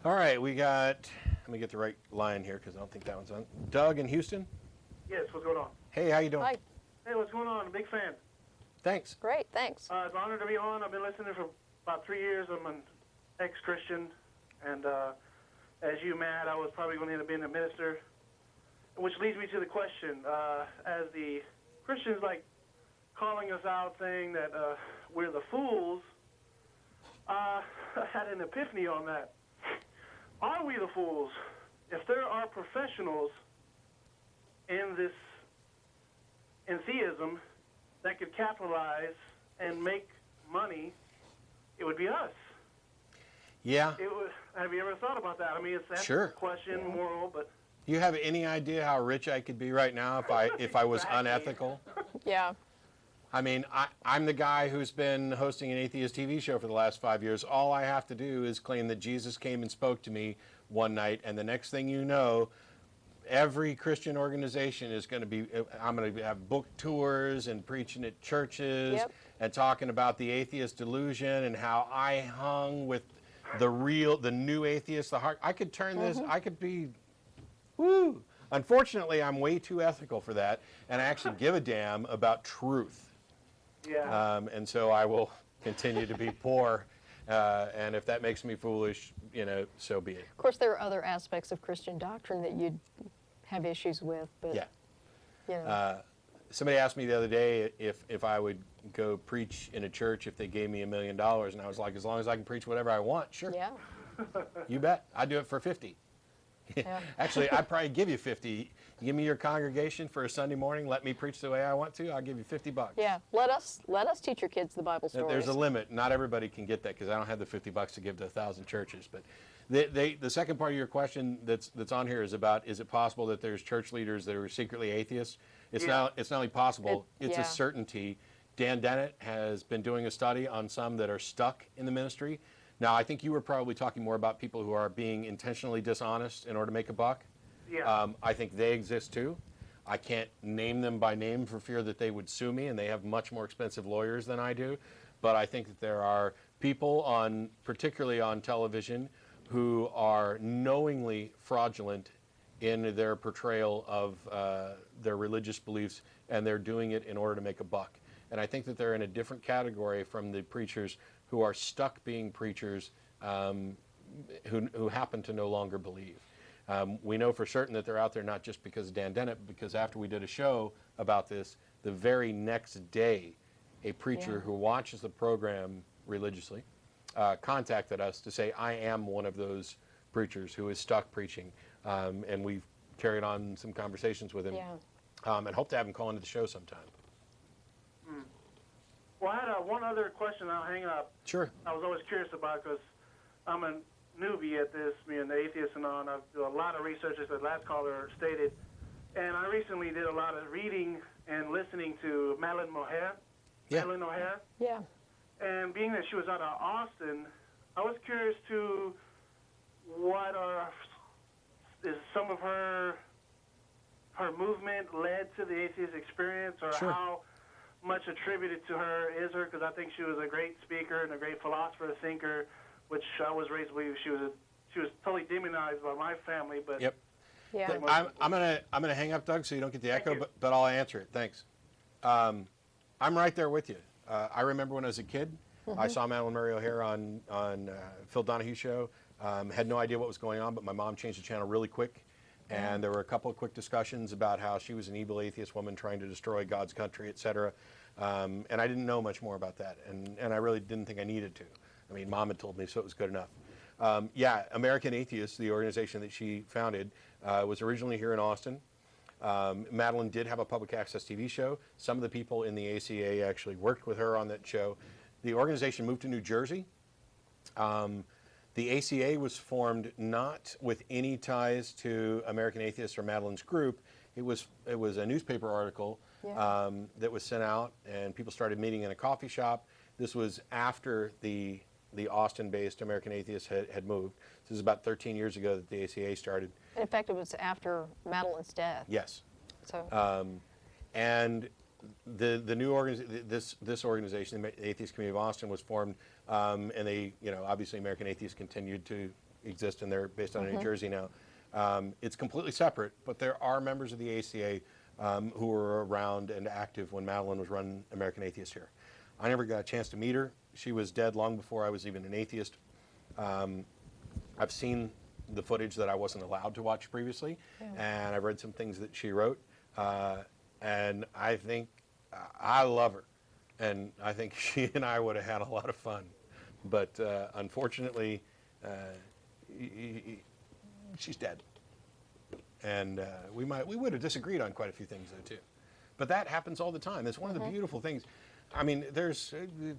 All right, we got, let me get the right line here because I don't think that one's on. Doug in Houston. Yes, what's going on? Hey, how you doing? Hi. Hey, what's going on? I'm a big fan. Thanks. Great, thanks. It's an honor to be on. I've been listening for about 3 years. I'm an ex-Christian, and as you, Matt, I was probably going to end up being a minister, which leads me to the question. As the Christians, like, calling us out, saying that we're the fools, I had an epiphany on that. Are we the fools? If there are professionals in theism that could capitalize and make money, it would be us. Yeah. Have you ever thought about that? I mean, that's Sure. a question, moral, but... Do you have any idea how rich I could be right now if I was Exactly. unethical? Yeah. I mean, I'm the guy who's been hosting an atheist TV show for the last 5 years. All I have to do is claim that Jesus came and spoke to me one night, and the next thing you know, every Christian organization is going to be, I'm going to have book tours and preaching at churches and talking about the atheist delusion and how I hung with the new atheist, the heart. I could turn this, I could be, woo. Unfortunately, I'm way too ethical for that, and I actually give a damn about truth. Yeah. And so I will continue to be poor, and if that makes me foolish, so be it. Of course, there are other aspects of Christian doctrine that you'd have issues with, but Yeah. Somebody asked me the other day if I would go preach in a church if they gave me $1 million, and I was like, as long as I can preach whatever I want, sure. Yeah. You bet. I'd do it for 50. Yeah. Actually, I'd probably give you 50. Give me your congregation for a Sunday morning. Let me preach the way I want to. I'll give you $50. Yeah. Let us teach your kids the Bible stories. There's a limit. Not everybody can get that because I don't have the $50 to give to 1,000 churches. But the second part of your question that's on here is about, is it possible that there's church leaders that are secretly atheists? It's not only possible, it's a certainty. Dan Dennett has been doing a study on some that are stuck in the ministry. Now, I think you were probably talking more about people who are being intentionally dishonest in order to make a buck. Yeah. I think they exist too. I can't name them by name for fear that they would sue me, and they have much more expensive lawyers than I do. But I think that there are people particularly on television, who are knowingly fraudulent in their portrayal of their religious beliefs, and they're doing it in order to make a buck. And I think that they're in a different category from the preachers who are stuck being preachers who happen to no longer believe. We know for certain that they're out there not just because of Dan Dennett, but because after we did a show about this, the very next day, a preacher who watches the program religiously contacted us to say, I am one of those preachers who is stuck preaching. And we've carried on some conversations with him and hope to have him call into the show sometime. Well, I had one other question. I'll hang up. Sure. I was always curious about, because I'm a newbie at this, being the atheist and all, and I've done a lot of research, as the last caller stated. And I recently did a lot of reading and listening to Madeline O'Hare. Yeah. Madeline O'Hare. Yeah. And being that she was out of Austin, I was curious to is some of her movement led to the Atheist Experience, or how much attributed to her is her? Because I think she was a great speaker and a great philosopher, thinker, which I was raised to believe she was totally demonized by my family. But Yep. Yeah. I'm gonna hang up, Doug, so you don't get the echo, but I'll answer it. Thanks. I'm right there with you. I remember when I was a kid, I saw Madeline Murray O'Hare on Phil Donahue's show. Had no idea what was going on, but my mom changed the channel really quick. And there were a couple of quick discussions about how she was an evil atheist woman trying to destroy God's country, etc. And I didn't know much more about that, and I really didn't think I needed to. I mean, Mom had told me, so it was good enough. American Atheists, the organization that she founded, was originally here in Austin. Madeline did have a public access TV show. Some of the people in the ACA actually worked with her on that show. The organization moved to New Jersey. The ACA was formed not with any ties to American Atheists or Madeline's group. It was a newspaper article that was sent out, and people started meeting in a coffee shop. This was after the Austin-based American Atheists had moved. This is about 13 years ago that the ACA started. In fact, it was after Madeline's death. Yes. So. And the new this organization, the Atheist Community of Austin, was formed, and they, obviously American Atheists continued to exist, and they're based out of New Jersey now. It's completely separate, but there are members of the ACA who were around and active when Madeline was running American Atheist here. I never got a chance to meet her. She was dead long before I was even an atheist. I've seen the footage that I wasn't allowed to watch previously, and I've read some things that she wrote, and I think I love her, and I think she and I would have had a lot of fun, but unfortunately, she's dead, and we would have disagreed on quite a few things though too, but that happens all the time. It's one of the beautiful things. I mean, there's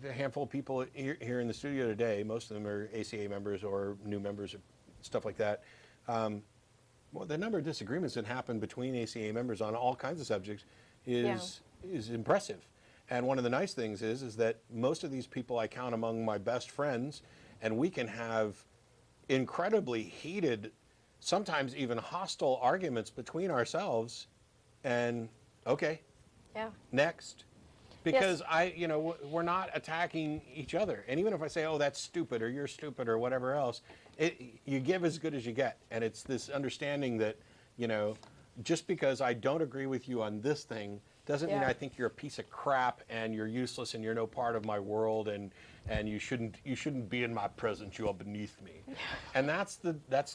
a handful of people here in the studio today. Most of them are ACA members or new members or stuff like that. Well, the number of disagreements that happen between ACA members on all kinds of subjects is impressive. And one of the nice things is that most of these people I count among my best friends, and we can have incredibly heated, sometimes even hostile arguments between ourselves. And okay, next. Because we're not attacking each other. And even if I say, oh, that's stupid, or you're stupid, or whatever else, you give as good as you get. And it's this understanding that, just because I don't agree with you on this thing doesn't mean I think you're a piece of crap and you're useless and you're no part of my world and you shouldn't be in my presence. You are beneath me. And that's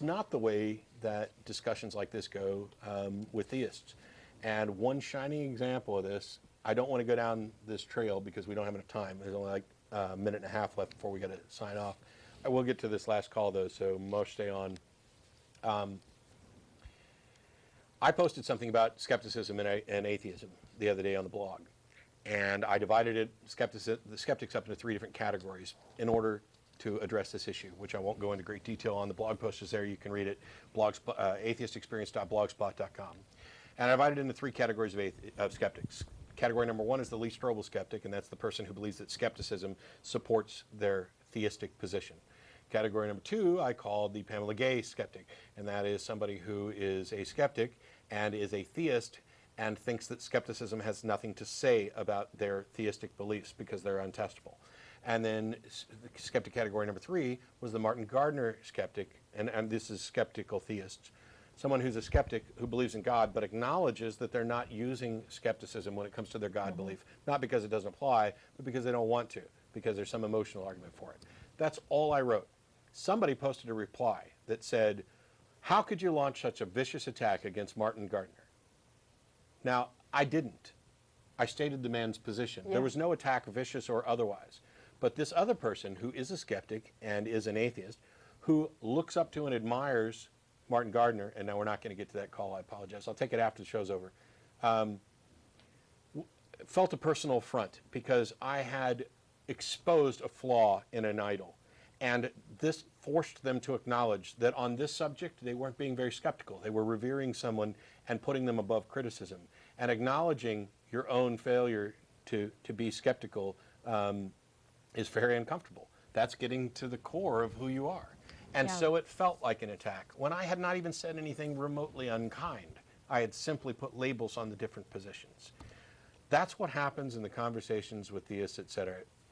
not the way that discussions like this go with theists. And one shining example of this. I don't want to go down this trail because we don't have enough time. There's only like a minute and a half left before we got to sign off. I will get to this last call though, so Mosh, stay on. I posted something about skepticism and atheism the other day on the blog, and I divided the skeptics up into 3 different categories in order to address this issue, which I won't go into great detail on. The blog post is there. You can read it. atheistexperience.blogspot.com. And I divided it into 3 categories of skeptics. Category number 1 is the least trouble skeptic, and that's the person who believes that skepticism supports their theistic position. Category number 2 I call the Pamela Gay skeptic, and that is somebody who is a skeptic and is a theist and thinks that skepticism has nothing to say about their theistic beliefs because they're untestable. And then skeptic category number 3 was the Martin Gardner skeptic, and this is skeptical theists. Someone who's a skeptic who believes in God but acknowledges that they're not using skepticism when it comes to their God belief, not because it doesn't apply, but because they don't want to, because there's some emotional argument for it. That's all I wrote. Somebody posted a reply that said, how could you launch such a vicious attack against Martin Gardner? Now, I didn't. I stated the man's position. There was no attack, vicious or otherwise. But this other person who is a skeptic and is an atheist, who looks up to and admires Martin Gardner, and now we're not going to get to that call, I apologize. I'll take it after the show's over. Felt a personal affront because I had exposed a flaw in an idol. And this forced them to acknowledge that on this subject, they weren't being very skeptical. They were revering someone and putting them above criticism. And acknowledging your own failure to be skeptical is very uncomfortable. That's getting to the core of who you are. And so it felt like an attack when I had not even said anything remotely unkind. I had simply put labels on the different positions. That's what happens in the conversations with theists, etc.